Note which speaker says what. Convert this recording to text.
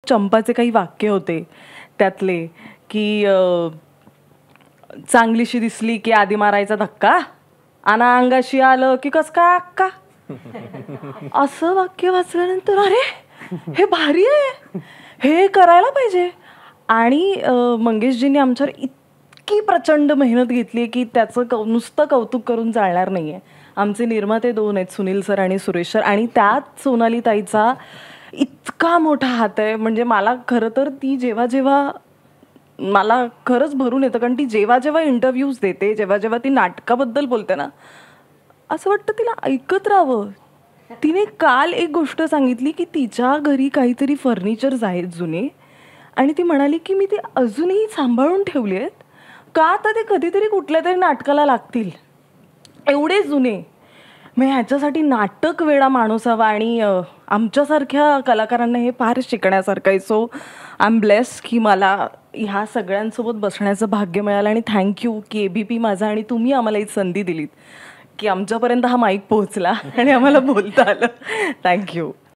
Speaker 1: चंपाचे काही वाक्य होते त्यातले की चांगलीशी दिसली की आधी मारायचा धक्का, आणि अंगाशी आलं की कस काय अक्का. असं वाक्य वाचल्यानंतर अरे हे भारी आहे, हे करायला पाहिजे. आणि मंगेशजींनी आमच्यावर इतकी प्रचंड मेहनत घेतली की त्याचं नुसतं कौतुक करून चालणार नाहीये. आमचे निर्माते 2 आहेत, सुनील सर आणि सुरेश सर, आणि त्यात सोनाली ताईचा इतका मोठा हात आहे. म्हणजे मला खरं तर ती जेव्हा जेव्हा मला खरंच भरून येतं, कारण ती जेव्हा जेव्हा इंटरव्ह्यूज देते, जेव्हा जेव्हा ती नाटकाबद्दल बोलते ना, असं वाटतं तिला ऐकत राहावं. तिने काल एक गोष्ट सांगितली की तिच्या घरी काहीतरी फर्निचर्स आहेत जुने, आणि ती म्हणाली की मी ते अजूनही सांभाळून ठेवले आहेत का, तर ते कधीतरी कुठल्या तरी नाटकाला लागतील, एवढे जुने. मग ह्याच्यासाठी नाटक वेडा माणूस हवा, आणि आमच्यासारख्या कलाकारांना हे फार शिकण्यासारखं आहे. सो आय एम ब्लेस्ड की मला ह्या सगळ्यांसोबत बसण्याचं भाग्य मिळालं. आणि थँक्यू की ABP माझा आणि तुम्ही आम्हाला ही संधी दिलीत की आमच्यापर्यंत हा माईक पोहोचला आणि आम्हाला बोलता आलं. थँक्यू.